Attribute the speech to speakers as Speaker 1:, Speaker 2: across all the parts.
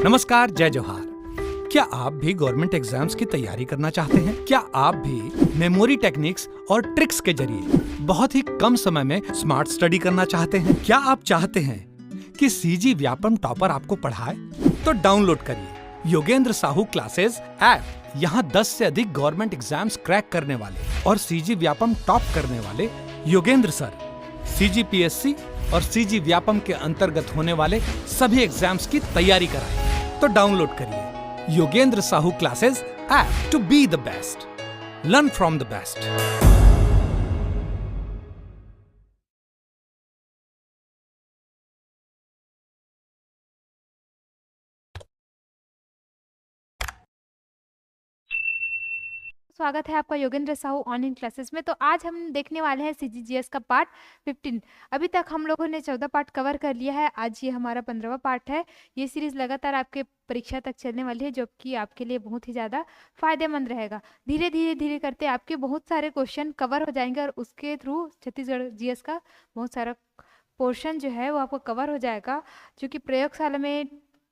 Speaker 1: नमस्कार, जय जोहार। क्या आप भी गवर्नमेंट एग्जाम्स की तैयारी करना चाहते हैं? क्या आप भी मेमोरी टेक्निक्स और ट्रिक्स के जरिए बहुत ही कम समय में स्मार्ट स्टडी करना चाहते हैं? क्या आप चाहते हैं कि सीजी व्यापम टॉपर आपको पढ़ाए? तो डाउनलोड करिए योगेंद्र साहू क्लासेस ऐप। यहाँ 10 से अधिक गवर्नमेंट एग्जाम्स क्रैक करने वाले और सीजी व्यापम टॉप करने वाले योगेंद्र सर सीजीपीएससी और सीजी व्यापम के अंतर्गत होने वाले सभी एग्जाम्स की तैयारी कराएं। तो डाउनलोड करिए Yogendra Sahu classes app to be the best, learn from the best.
Speaker 2: स्वागत है आपका योगेंद्र साहू ऑनलाइन क्लासेस में। तो आज हम देखने वाले हैं सीजीजीएस का पार्ट 15। अभी तक हम लोगों ने 14 पार्ट कवर कर लिया है। आज ये हमारा 15वां पार्ट है। ये सीरीज लगातार आपके परीक्षा तक चलने वाली है, जो कि आपके लिए बहुत ही ज़्यादा फायदेमंद रहेगा। धीरे धीरे करते आपके बहुत सारे क्वेश्चन कवर हो जाएंगे और उसके थ्रू छत्तीसगढ़ जीएस का बहुत सारा पोर्शन जो है वो आपको कवर हो जाएगा, जो कि प्रयोगशाला में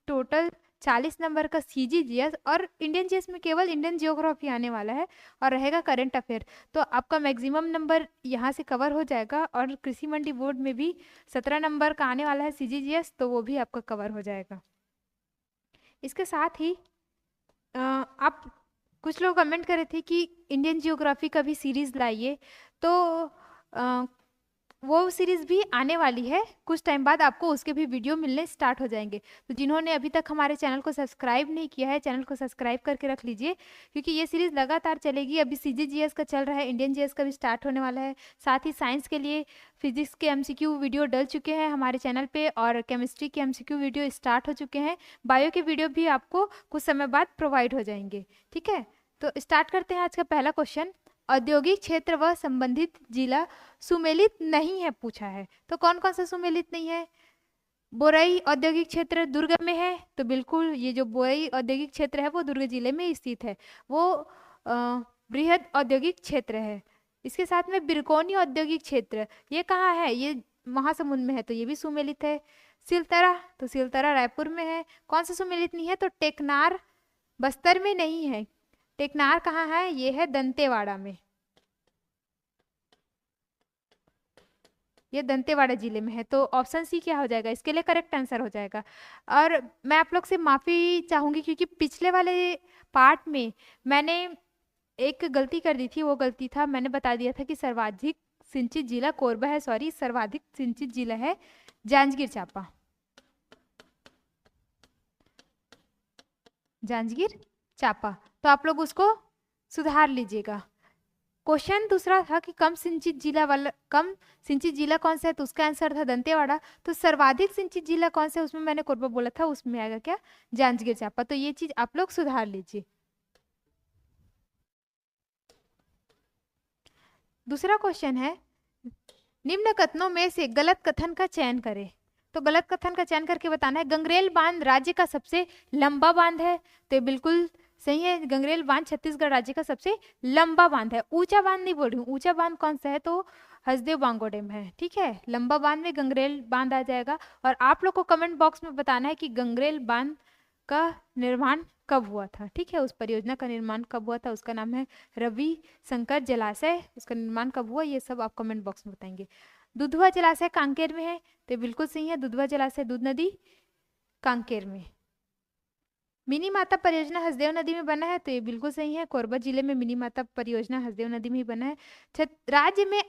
Speaker 2: टोटल 40 नंबर का सीजीजीएस और इंडियन जीएस में केवल इंडियन जियोग्राफी आने वाला है और रहेगा करंट अफेयर। तो आपका मैक्सिमम नंबर यहाँ से कवर हो जाएगा। और कृषि मंडी बोर्ड में भी 17 नंबर का आने वाला है सीजीजीएस, तो वो भी आपका कवर हो जाएगा। इसके साथ ही आप कुछ लोग कमेंट कर रहे थे कि इंडियन जियोग्राफी का भी सीरीज लाइए, तो वो सीरीज़ भी आने वाली है। कुछ टाइम बाद आपको उसके भी वीडियो मिलने स्टार्ट हो जाएंगे। तो जिन्होंने अभी तक हमारे चैनल को सब्सक्राइब नहीं किया है, चैनल को सब्सक्राइब करके रख लीजिए, क्योंकि ये सीरीज़ लगातार चलेगी। अभी सीजीजीएस का चल रहा है, इंडियन जीएस का भी स्टार्ट होने वाला है। साथ ही साइंस के लिए फिजिक्स के एमसीक्यू वीडियो डल चुके हैं हमारे चैनल पर, और केमिस्ट्री के एमसीक्यू वीडियो स्टार्ट हो चुके हैं। बायो के वीडियो भी आपको कुछ समय बाद प्रोवाइड हो जाएंगे। ठीक है, तो स्टार्ट करते हैं आज का पहला क्वेश्चन। औद्योगिक क्षेत्र व संबंधित जिला सुमेलित नहीं है पूछा है। तो कौन कौन सा सुमेलित नहीं है? बोरई औद्योगिक क्षेत्र दुर्ग में है, तो बिल्कुल ये जो बोरई औद्योगिक क्षेत्र है वो दुर्ग जिले में स्थित है, वो बृहद औद्योगिक क्षेत्र है। इसके साथ में बिरकोनी औद्योगिक क्षेत्र, ये कहाँ है? ये महासमुंद में है, तो ये भी सुमेलित है। सिलतरा, तो सिलतरा रायपुर में है। कौन सा सुमेलित नहीं है? तो टेकनार बस्तर में नहीं है। टेकनार कहाँ है? ये है दंतेवाड़ा में, ये दंतेवाड़ा जिले में है। तो ऑप्शन सी क्या हो जाएगा? इसके लिए करेक्ट आंसर हो जाएगा। और मैं आप लोग से माफ़ी चाहूँगी, क्योंकि पिछले वाले पार्ट में मैंने एक गलती कर दी थी। वो गलती था, मैंने बता दिया था कि सर्वाधिक सिंचित जिला कोरबा है। सॉरी, सर्वाधिक सिंचित जिला है जांजगीर चांपा, जांजगीर चांपा। तो आप लोग उसको सुधार लीजिएगा। क्वेश्चन दूसरा था कि कम सिंचित जिला कौन सा है? तो उसका आंसर था दंतेवाड़ा। तो सर्वाधिक सिंचित जिला कौन सा है? उसमें मैंने कोरबा बोला था, उसमें आएगा क्या? जांजगीर चांपा। तो ये चीज आप लोग सुधार लीजिए। दूसरा क्वेश्चन है, निम्न कथनों में से गलत कथन का चयन करें। तो गलत कथन का चयन करके बताना है। गंगरेल बांध राज्य का सबसे लंबा बांध है, तो ये बिल्कुल सही है। गंगरेल बांध छत्तीसगढ़ राज्य का सबसे लंबा बांध है। ऊंचा बांध नहीं बोल रही हूँ, ऊंचा बांध कौन सा है? तो हसदेव बांगो डैम है। ठीक है, लंबा बांध में गंगरेल बांध आ जाएगा। और आप लोग को कमेंट बॉक्स में बताना है कि गंगरेल बांध का निर्माण कब हुआ था। ठीक है, उस परियोजना का निर्माण कब हुआ था? उसका नाम है रवि शंकर जलाशय। उसका निर्माण कब हुआ, ये सब आप कमेंट बॉक्स में बताएंगे। दुधवा जलाशय कांकेर में है, तो बिल्कुल सही है। दुधवा जलाशय दूध नदी कांकेर में। मिनी माता परियोजना हसदेव नदी में बना है, तो ये बिल्कुल सही है। कोरबा जिले में मिनी माता परियोजना हसदेव नदी में ही बना है। राज्य में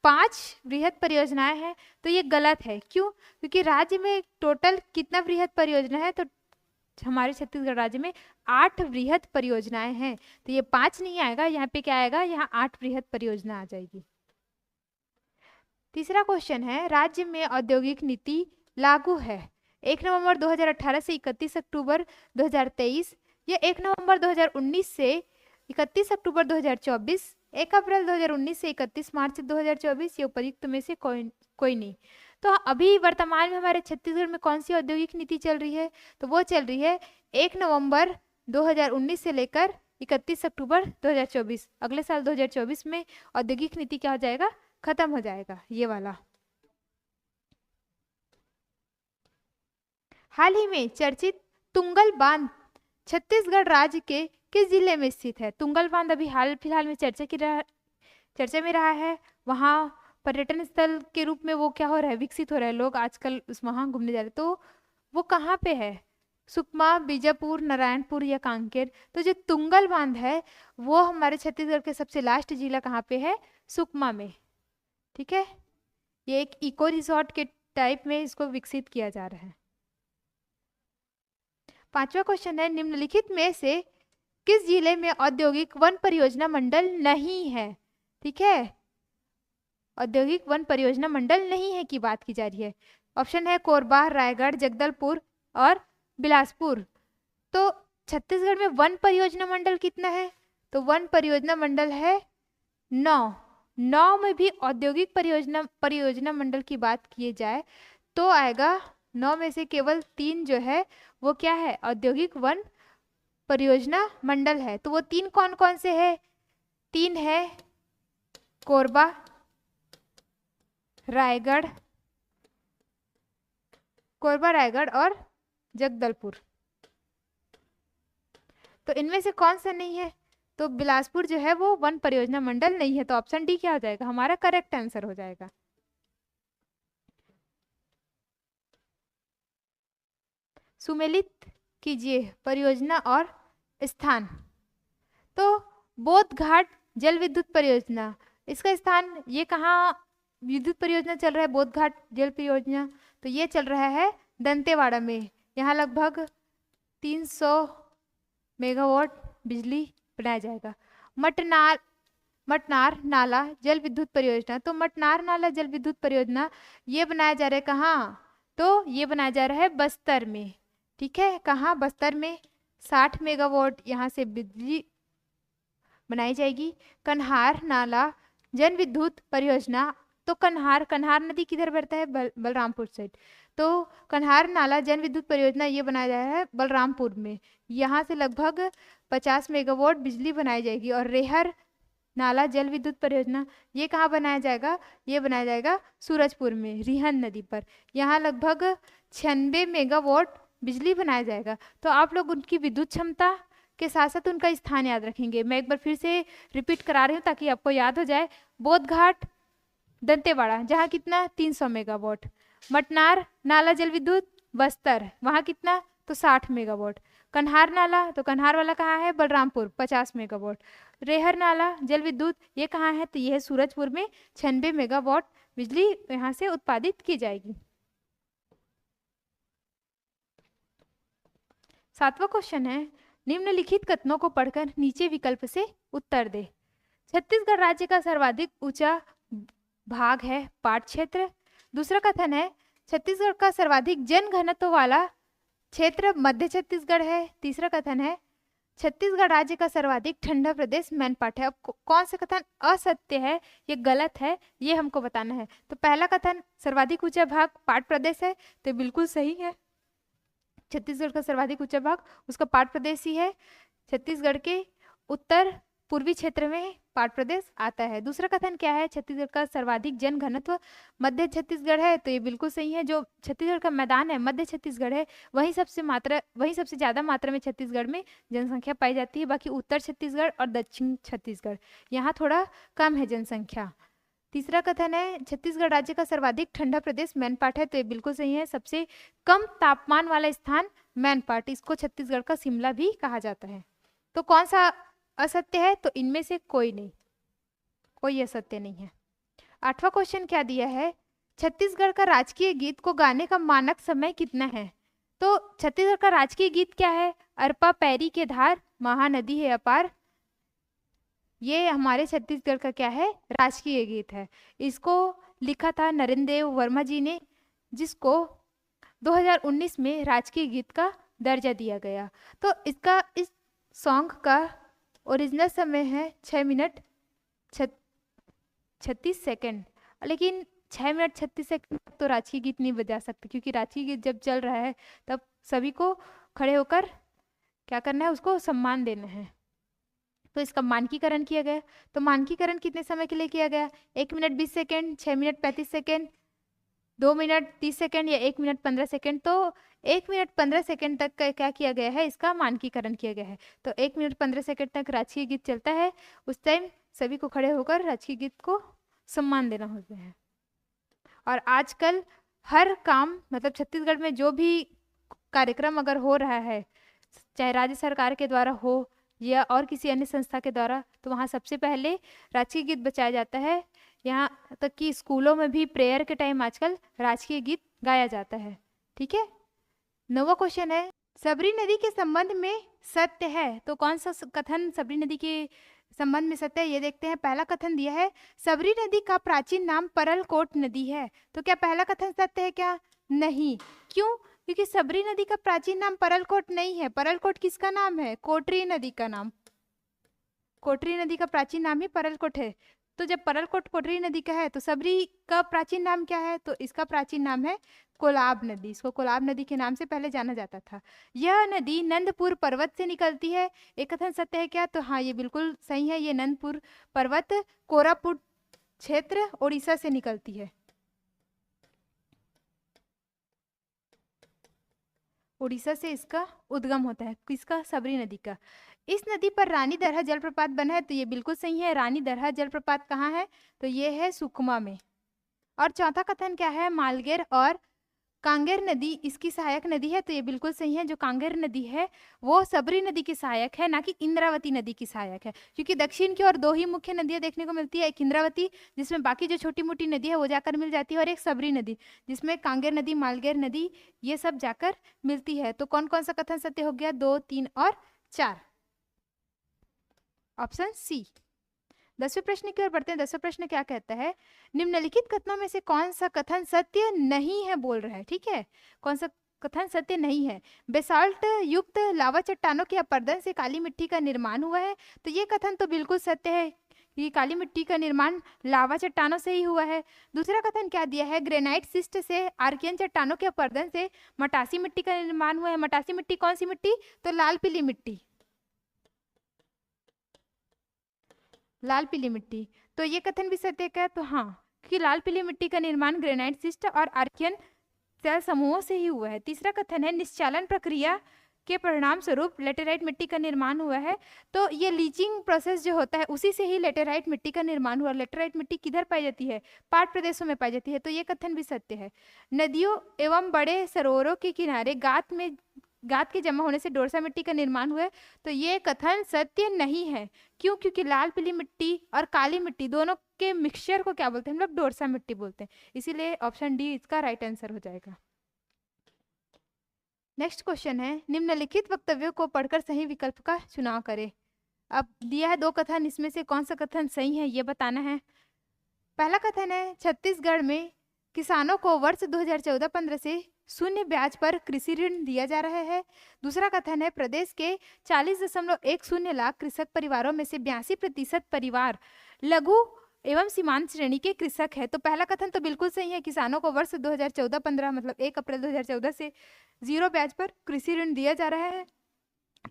Speaker 2: 5 बृहद परियोजनाएं हैं, तो ये गलत है। क्यों? क्योंकि राज्य में टोटल कितना बृहद परियोजना है? तो हमारे छत्तीसगढ़ राज्य में 8 बृहद परियोजनाएं हैं, तो ये 5 नहीं आएगा। यहाँ पे क्या आएगा? यहाँ 8 बृहद परियोजना आ जाएगी। तीसरा क्वेश्चन है, राज्य में औद्योगिक नीति लागू है 1 नवंबर 2018 से 31 अक्टूबर 2023, या 1 नवंबर 2019 से 31 अक्टूबर 2024, 1 अप्रैल 2019 से 31 मार्च 2024, ये उपयुक्त में से कोई नहीं। तो अभी वर्तमान में हमारे छत्तीसगढ़ में कौन सी औद्योगिक नीति चल रही है? तो वो चल रही है 1 नवंबर 2019 से लेकर 31 अक्टूबर 2024। अगले साल 2024 में औद्योगिक नीति क्या हो जाएगा? खत्म हो जाएगा, ये वाला। हाल ही में चर्चित तुंगल बांध छत्तीसगढ़ राज्य के किस जिले में स्थित है? तुंगल बांध अभी हाल फिलहाल में चर्चा में रहा है। वहाँ पर्यटन स्थल के रूप में वो क्या हो रहा है, विकसित हो रहा है, लोग आजकल उस वहाँ घूमने जा रहे हैं। तो वो कहाँ पे है? सुकमा, बीजापुर, नारायणपुर या कांकेर? तो जो तुंगल बांध है वो हमारे छत्तीसगढ़ के सबसे लास्ट जिला कहाँ पे है? सुकमा में। ठीक है, ये एक इको रिसोर्ट के टाइप में इसको विकसित किया जा रहा है। 5वां क्वेश्चन है, निम्नलिखित में से किस जिले में औद्योगिक वन परियोजना मंडल नहीं है? ठीक है, औद्योगिक वन परियोजना मंडल नहीं है की बात की जा रही है। ऑप्शन है कोरबा, रायगढ़, जगदलपुर और बिलासपुर। तो छत्तीसगढ़ में वन परियोजना मंडल कितना है? तो वन परियोजना मंडल है 9 में भी औद्योगिक परियोजना मंडल की बात किए जाए तो आएगा 9 में से केवल 3 जो है वो क्या है? औद्योगिक वन परियोजना मंडल है। तो वो 3 कौन कौन से है? 3 है कोरबा, रायगढ़ और जगदलपुर। तो इनमें से कौन सा नहीं है? तो बिलासपुर जो है वो वन परियोजना मंडल नहीं है। तो ऑप्शन डी क्या हो जाएगा? हमारा करेक्ट आंसर हो जाएगा। सुमेलित कीजिए परियोजना और स्थान। तो बोध घाट जल विद्युत परियोजना, इसका स्थान ये कहाँ विद्युत परियोजना चल रहा है? बोध घाट जल परियोजना तो ये चल रहा है दंतेवाड़ा में। यहाँ लगभग 300 मेगावाट बिजली बनाया जाएगा। मटनार नाला जल विद्युत परियोजना, तो मटनार नाला जल विद्युत परियोजना ये बनाया जा रहा है कहाँ? तो ये बनाया जा रहा है बस्तर में। ठीक है, कहाँ? बस्तर में 60 मेगावाट यहाँ से बिजली बनाई जाएगी। कन्हार नाला जल विद्युत परियोजना, तो कन्हार नदी किधर बहता है? बलरामपुर साइड। तो कन्हार नाला जल विद्युत परियोजना ये बनाया जा रहा है बलरामपुर में। यहाँ से लगभग 50 मेगावाट बिजली बनाई जाएगी। और रेहर नाला जल विद्युत परियोजना ये कहाँ बनाया जाएगा? ये बनाया जाएगा सूरजपुर में रिहन नदी पर। यहाँ लगभग 96 मेगावाट बिजली बनाया जाएगा। तो आप लोग उनकी विद्युत क्षमता के साथ साथ उनका स्थान याद रखेंगे। मैं एक बार फिर से रिपीट करा रही हूँ ताकि आपको याद हो जाए। बोध घाट दंतेवाड़ा जहाँ कितना? 300 मेगावाट। मटनार नाला जल विद्युत बस्तर, वहाँ कितना? तो 60 मेगावाट। कन्हार नाला, तो कन्हार वाला कहाँ है? बलरामपुर, 50 मेगावाट। रेहर नाला जल विद्युत ये कहाँ है? तो ये है सूरजपुर में, 96 मेगावाट बिजली यहाँ से उत्पादित की जाएगी। 7वां क्वेश्चन है, निम्नलिखित कथनों को पढ़कर नीचे विकल्प से उत्तर दे। छत्तीसगढ़ राज्य का सर्वाधिक ऊंचा भाग है पाट क्षेत्र। दूसरा कथन है छत्तीसगढ़ का सर्वाधिक जन घनत्व वाला क्षेत्र मध्य छत्तीसगढ़ है। तीसरा कथन है छत्तीसगढ़ राज्य का सर्वाधिक ठंडा प्रदेश मैनपाट है। अब कौन सा कथन असत्य है, ये गलत है, ये हमको बताना है। तो पहला कथन सर्वाधिक ऊंचा भाग पाट प्रदेश है, तो बिल्कुल सही है। छत्तीसगढ़ का सर्वाधिक ऊंचा भाग उसका पाट प्रदेश ही है। छत्तीसगढ़ के उत्तर पूर्वी क्षेत्र में पाट प्रदेश आता है। दूसरा कथन क्या है? छत्तीसगढ़ का सर्वाधिक जन घनत्व मध्य छत्तीसगढ़ है, तो ये बिल्कुल सही है। जो छत्तीसगढ़ का मैदान है मध्य छत्तीसगढ़ है, वही सबसे ज्यादा मात्रा में छत्तीसगढ़ में जनसंख्या पाई जाती है। बाकी उत्तर छत्तीसगढ़ और दक्षिण छत्तीसगढ़ यहाँ थोड़ा कम है जनसंख्या। तीसरा कथन है छत्तीसगढ़ राज्य का सर्वाधिक ठंडा प्रदेश मैनपाट है, तो ये बिल्कुल सही है। सबसे कम तापमान वाला स्थान मैनपाट, इसको छत्तीसगढ़ का शिमला भी कहा जाता है। तो कौन सा असत्य है? तो इनमें से कोई नहीं, कोई असत्य नहीं है। 8वां क्वेश्चन क्या दिया है? छत्तीसगढ़ का राजकीय गीत को गाने का मानक समय कितना है? तो छत्तीसगढ़ का राजकीय गीत क्या है? अरपा पैरी के धार महानदी है अपार, ये हमारे छत्तीसगढ़ का क्या है? राजकीय गीत है। इसको लिखा था नरेंद्र देव वर्मा जी ने, जिसको 2019 में राजकीय गीत का दर्जा दिया गया। तो इस सॉन्ग का ओरिजिनल समय है 6 मिनट 36 सेकेंड, लेकिन 6 मिनट 36 सेकेंड तो राजकीय गीत नहीं बजा सकते, क्योंकि राजकीय गीत जब चल रहा है तब सभी को खड़े होकर क्या करना है? उसको सम्मान देना है। तो इसका मानकीकरण किया गया। तो मानकीकरण कितने समय के लिए किया गया? 1 minute 20 second, 6 minute 35 second 2 minute 30 second या 1 मिनट 15 सेकंड। तो 1 मिनट 15 सेकंड तक का क्या किया गया है, इसका मानकीकरण किया गया है। तो 1 मिनट 15 सेकंड तक राजकीय गीत चलता है, उस टाइम सभी को खड़े होकर राजकीय गीत को सम्मान देना होता है। और आजकल हर काम मतलब छत्तीसगढ़ में जो भी कार्यक्रम अगर हो रहा है, चाहे राज्य सरकार के द्वारा हो या और किसी अन्य संस्था के द्वारा, तो वहाँ सबसे पहले राजकीय गीत बजाया जाता है। यहाँ तक कि स्कूलों में भी प्रेयर के टाइम आजकल राजकीय गीत गाया जाता है। ठीक है। 9वां क्वेश्चन है, सबरी नदी के संबंध में सत्य है। तो कौन सा कथन सबरी नदी के संबंध में सत्य है, ये देखते हैं। पहला कथन दिया है, सबरी नदी का प्राचीन नाम परलकोट नदी है। तो क्या पहला कथन सत्य है क्या? नहीं। क्यों? क्योंकि सबरी नदी का प्राचीन नाम परलकोट नहीं है। परलकोट किसका नाम है? कोटरी नदी का नाम। कोटरी नदी का प्राचीन नाम ही परलकोट है। तो जब परलकोट कोटरी नदी का है तो सबरी का प्राचीन नाम क्या है? तो इसका प्राचीन नाम है कोलाब नदी। इसको कोलाब नदी के नाम से पहले जाना जाता था। यह नदी नंदपुर पर्वत से निकलती है। एक कथन सत्य है क्या? तो हाँ, ये बिल्कुल सही है। ये नंदपुर पर्वत कोरापुट क्षेत्र ओडिशा से निकलती है। उड़ीसा से इसका उद्गम होता है। किसका? सबरी नदी का। इस नदी पर रानी दरहा जलप्रपात बना है। तो ये बिल्कुल सही है। रानी दरहा जलप्रपात कहाँ है? तो ये है सुकमा में। और चौथा कथन क्या है? मालगेर और कांगेर नदी इसकी सहायक नदी है। तो ये बिल्कुल सही है। जो कांगेर नदी है वो सबरी नदी की सहायक है, ना कि इंद्रावती नदी की सहायक है। क्योंकि दक्षिण की ओर 2 ही मुख्य नदियां देखने को मिलती है, एक इंद्रावती जिसमें बाकी जो छोटी मोटी नदी है वो जाकर मिल जाती है, और एक सबरी नदी जिसमें कांगेर नदी, मालगेर नदी ये सब जाकर मिलती है। तो कौन कौन सा कथन सत्य हो गया? 2, 3 और 4। Option C. 10वें प्रश्न की ओर बढ़ते हैं। 10वां प्रश्न क्या कहता है? निम्नलिखित कथनों में से कौन सा कथन सत्य नहीं है बोल रहा है। ठीक है, कौन सा कथन सत्य नहीं है? बेसाल्ट युक्त लावा चट्टानों के अपरदन से काली मिट्टी का निर्माण हुआ है। तो ये कथन तो बिल्कुल सत्य है कि काली मिट्टी का निर्माण लावा चट्टानों से ही हुआ है। दूसरा कथन क्या दिया है? ग्रेनाइट सिस्ट से आर्कियन चट्टानों के अपरदन से मटासी मिट्टी का निर्माण हुआ है। मटासी मिट्टी कौन सी मिट्टी? तो लाल पीली मिट्टी, लाल पीली मिट्टी। तो ये कथन भी सत्य है। तो हाँ, कि लाल पीली मिट्टी का निर्माण ग्रेनाइट सिस्ट और आर्कियन सेल समूहों से ही हुआ है। तीसरा कथन है, निश्चालन प्रक्रिया के परिणाम स्वरूप लेटेराइट मिट्टी का निर्माण हुआ है। तो ये लीचिंग प्रोसेस जो होता है उसी से ही लेटेराइट मिट्टी का निर्माण हुआ। लेटेराइट मिट्टी किधर पाई जाती है? पहाड़ प्रदेशों में पाई जाती है। तो ये कथन भी सत्य है। नदियों एवं बड़े सरोवरों के किनारे गाद के जमा होने से डोरसा मिट्टी का निर्माण हुआ है। तो ये कथन सत्य नहीं है। क्यों? क्योंकि लाल पीली मिट्टी और काली मिट्टी दोनों के मिक्सचर को क्या बोलते हैं हम लोग? डोरसा मिट्टी बोलते हैं। इसीलिए ऑप्शन डी इसका राइट आंसर हो जाएगा। नेक्स्ट क्वेश्चन है, निम्नलिखित वक्तव्यों को पढ़कर सही विकल्प का चुनाव करें। अब दिया है 2 कथन, इसमें से कौन सा कथन सही है ये बताना है। पहला कथन है, छत्तीसगढ़ में किसानों को वर्ष 2014-15 से शून्य ब्याज पर कृषि ऋण दिया जा रहा है। दूसरा कथन है, प्रदेश के 40.10 लाख कृषक परिवारों में से 82% परिवार लघु एवं सीमांत श्रेणी के कृषक है। तो पहला कथन तो बिल्कुल सही है। किसानों को वर्ष 2014-15 मतलब 1 अप्रैल 2014 से 0 ब्याज पर कृषि ऋण दिया जा रहा है।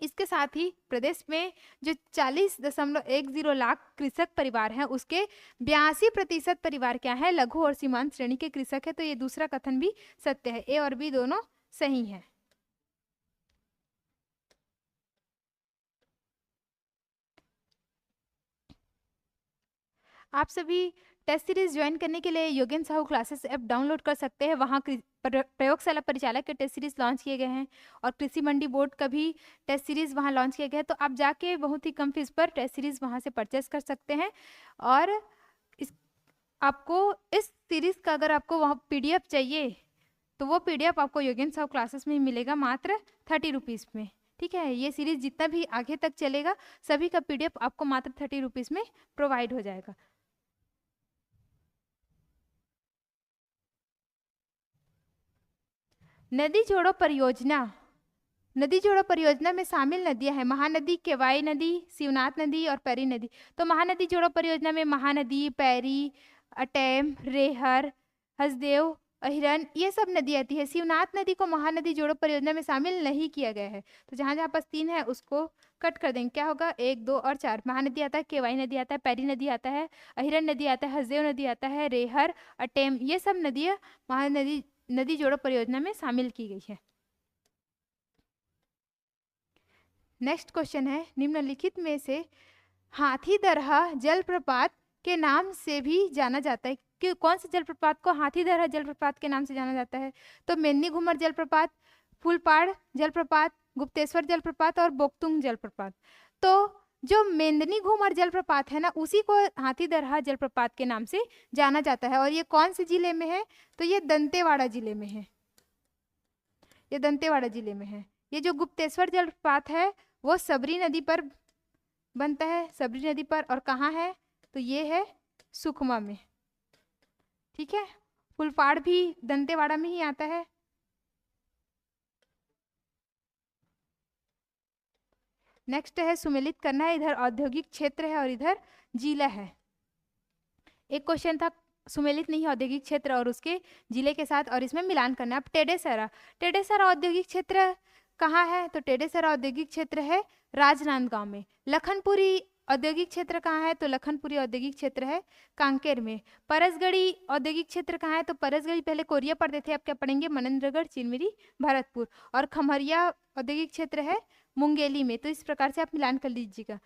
Speaker 2: इसके साथ ही प्रदेश में जो 40.10 लाख कृषक परिवार हैं उसके 82% परिवार क्या है? लघु और सीमांत श्रेणी के कृषक है। तो ये दूसरा कथन भी सत्य है। ए और बी दोनों सही हैं। आप सभी टेस्ट सीरीज ज्वाइन करने के लिए योगेन साहू क्लासेस ऐप डाउनलोड कर सकते हैं। वहाँ प्रयोगशाला परिचालक के टेस्ट सीरीज लॉन्च किए गए हैं और कृषि मंडी बोर्ड का भी टेस्ट सीरीज वहाँ लॉन्च किया गया है। तो आप जाके बहुत ही कम फीस पर टेस्ट सीरीज वहाँ से परचेस कर सकते हैं। और आपको इस सीरीज का अगर आपको वहाँ PDF चाहिए तो वो PDF आपको योगेन साहू क्लासेस में ही मिलेगा मात्र 30 रुपीज़ में। ठीक है, ये सीरीज जितना भी आगे तक चलेगा सभी का PDF आपको मात्र 30 रुपीज़ में प्रोवाइड हो जाएगा। नदी जोड़ो परियोजना। नदी जोड़ो परियोजना में शामिल नदियां हैं महानदी, केवाई नदी, शिवनाथ नदी और पैरी नदी। तो महानदी जोड़ो परियोजना में महानदी, पैरी, अटैम, रेहर, हसदेव, अहिरन, ये सब नदी आती है। शिवनाथ नदी को महानदी जोड़ो परियोजना में शामिल नहीं किया गया है। तो जहाँ जहाँ पास 3 है उसको कट कर देंगे। क्या होगा? 1, 2 और 4। महानदी आता है, केवाई नदी आता है, पैरी नदी आता है, अहिरन नदी आता है, हसदेव नदी आता है, रेहर, अटेम, ये सब नदियाँ महानदी नदी जोड़ो परियोजना में शामिल की गई है। नेक्स्ट क्वेश्चन है, निम्नलिखित में से हाथीदरहा जलप्रपात के नाम से भी जाना जाता है कि कौन से जलप्रपात को हाथीदरहा जलप्रपात के नाम से जाना जाता है? तो मेंदी घूमर जलप्रपात, फूलपाड़ जलप्रपात, गुप्तेश्वर जलप्रपात और बोक्तुंग जलप्रपात। तो जो मेंदनी घूमर जलप्रपात है ना, उसी को हाथीदरहा जलप्रपात के नाम से जाना जाता है। और ये कौन से जिले में है? तो ये दंतेवाड़ा जिले में है। ये दंतेवाड़ा जिले में है। ये जो गुप्तेश्वर जलप्रपात है वो सबरी नदी पर बनता है, सबरी नदी पर। और कहाँ है? तो ये है सुकमा में। ठीक है, फुलपाड़ भी दंतेवाड़ा में ही आता है। नेक्स्ट है सुमेलित करना है। इधर औद्योगिक क्षेत्र है और इधर जिला है। एक क्वेश्चन था सुमेलित नहीं औद्योगिक क्षेत्र और उसके जिले के साथ, और इसमें मिलान करना है। अब टेडेसरा, टेडेसरा औद्योगिक क्षेत्र कहाँ है? तो टेडेसरा औद्योगिक क्षेत्र है राजनांदगांव में। लखनपुरी औद्योगिक क्षेत्र कहाँ है? तो लखनपुरी औद्योगिक क्षेत्र है कांकेर में। परसगढ़ी औद्योगिक क्षेत्र कहाँ है? तो परसगढ़ी पहले कोरिया पढ़ते थे, अब क्या पढ़ेंगे? मनेंद्रगढ़, चिरमिरी, भरतपुर। और खमरिया औद्योगिक क्षेत्र है मुंगेली में। तो इस प्रकार से आप मिलान कर लीजिएगा।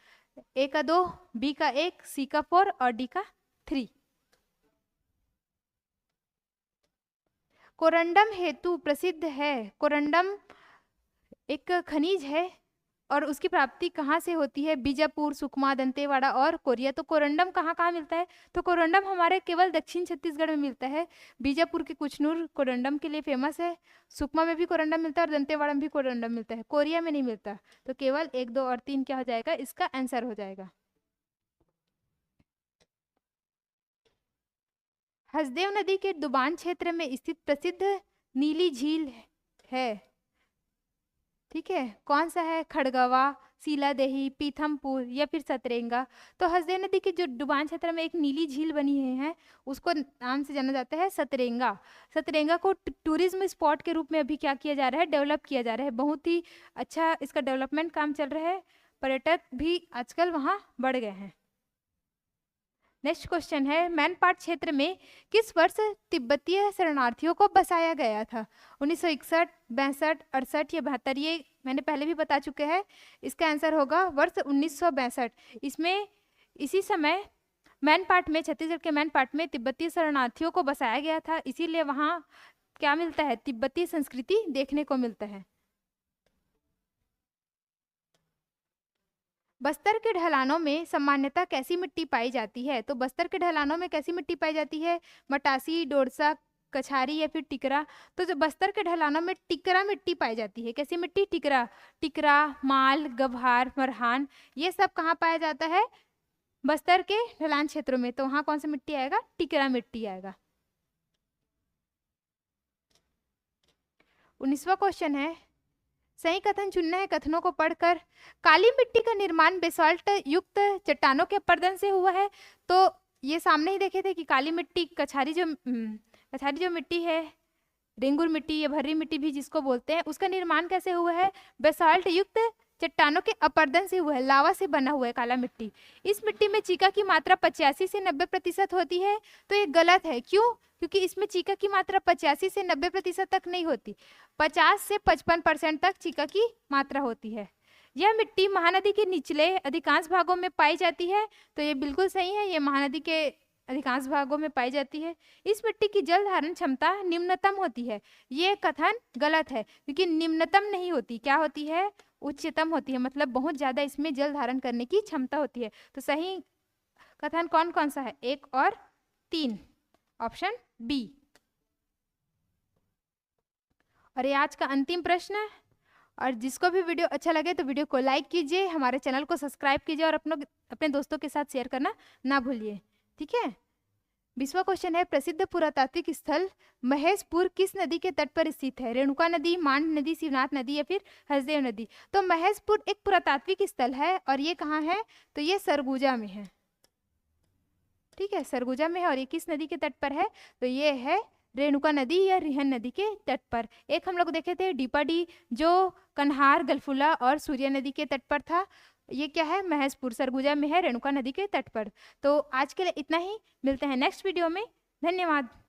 Speaker 2: ए का 2, बी का 1, सी का 4 और डी का 3। कोरंडम हेतु प्रसिद्ध है। कोरंडम एक खनिज है और उसकी प्राप्ति कहाँ से होती है? बीजापुर, सुकमा, दंतेवाड़ा और कोरिया। तो कोरंडम कहाँ कहाँ मिलता है? तो कोरंडम हमारे केवल दक्षिण छत्तीसगढ़ में मिलता है। बीजापुर के कुचनूर कोरंडम के लिए फेमस है। सुकमा में भी कोरंडम मिलता है और दंतेवाड़ा में भी कोरंडम मिलता है। कोरिया में नहीं मिलता। तो केवल 1, 2 और 3 क्या हो जाएगा? इसका आंसर हो जाएगा। हसदेव नदी के डुबान क्षेत्र में स्थित प्रसिद्ध नीली झील है। ठीक है, कौन सा है? खड़गवा, सीलादेही, पीथमपुर या फिर सतरेंगा। तो हसदेव नदी के जो डुबान क्षेत्र में एक नीली झील बनी हुई है उसको नाम से जाना जाता है सतरेंगा। सतरेंगा को टूरिज्म स्पॉट के रूप में अभी क्या किया जा रहा है? डेवलप किया जा रहा है। बहुत ही अच्छा इसका डेवलपमेंट काम चल रहा है। पर्यटक भी आजकल वहाँ बढ़ गए हैं। नेक्स्ट क्वेश्चन है, मैनपाट क्षेत्र में किस वर्ष तिब्बतीय शरणार्थियों को बसाया गया था? 1961, 62, 68 या 72? ये मैंने पहले भी बता चुके हैं। इसका आंसर होगा वर्ष 1962। इसमें इसी समय मैनपाट में, छत्तीसगढ़ के मैनपाट में तिब्बतीय शरणार्थियों को बसाया गया था। इसीलिए वहाँ क्या मिलता है? तिब्बती संस्कृति देखने को मिलता है। बस्तर के ढलानों में सामान्यतः कैसी मिट्टी पाई जाती है? तो बस्तर के ढलानों में कैसी मिट्टी पाई जाती है? मटासी, डोरसा, कछारी या फिर टिकरा? तो जो बस्तर के ढलानों में टिकरा मिट्टी पाई जाती है। कैसी मिट्टी? टिकरा। टिकरा, माल, गभार, मरहान, ये सब कहाँ पाया जाता है? बस्तर के ढलान क्षेत्रों में। तो वहाँ कौन सा मिट्टी आएगा? टिकरा मिट्टी आएगा। 19वां क्वेश्चन है, सही कथन चुनना है। कथनों को पढ़कर काली मिट्टी का निर्माण बेसाल्ट युक्त चट्टानों के अपरदन से हुआ है। तो ये सामने ही देखे थे कि काली मिट्टी, कछारी जो मिट्टी है, रेंगुर मिट्टी या भर्री मिट्टी भी जिसको बोलते हैं, उसका निर्माण कैसे हुआ है? बेसाल्ट युक्त चट्टानों के अपरदन से हुआ है। लावा से बना हुआ है काला मिट्टी। इस मिट्टी में चीका की मात्रा 85 से 90% होती है। तो ये गलत है। क्यों? क्योंकि इसमें चीका की मात्रा 85 से 90% तक नहीं होती, 50 से 55% तक चीका की मात्रा होती है। यह मिट्टी महानदी के निचले अधिकांश भागों में पाई जाती है। तो ये बिल्कुल सही है, ये महानदी के अधिकांश भागों में पाई जाती है। इस मिट्टी की जल धारण क्षमता निम्नतम होती है। ये कथन गलत है, क्योंकि निम्नतम नहीं होती, क्या होती है? उच्चतम होती है। मतलब बहुत ज्यादा इसमें जल धारण करने की क्षमता होती है। तो सही कथन कौन कौन सा है? 1 और 3, ऑप्शन बी। और ये आज का अंतिम प्रश्न है। और जिसको भी वीडियो अच्छा लगे तो वीडियो को लाइक कीजिए, हमारे चैनल को सब्सक्राइब कीजिए और अपने दोस्तों के साथ शेयर करना ना भूलिए। ठीक है। 20वां क्वेश्चन है, प्रसिद्ध पुरातात्विक स्थल महेशपुर किस नदी के तट पर स्थित है? रेणुका नदी, मांड नदी, शिवनाथ नदी या फिर हसदेव नदी? तो महेशपुर एक पुरातात्विक स्थल है और ये कहाँ है? तो ये सरगुजा में है। ठीक है, सरगुजा में है। और ये किस नदी के तट पर है? तो ये है रेणुका नदी या रिहन नदी के तट पर। एक हम लोग देखे थे डीपाडी जो कन्हार, गलफुला और सूर्या नदी के तट पर था। ये क्या है, महसपुर सरगुजा में है, रेणुका नदी के तट पर। तो आज के लिए इतना ही, मिलते हैं नेक्स्ट वीडियो में। धन्यवाद।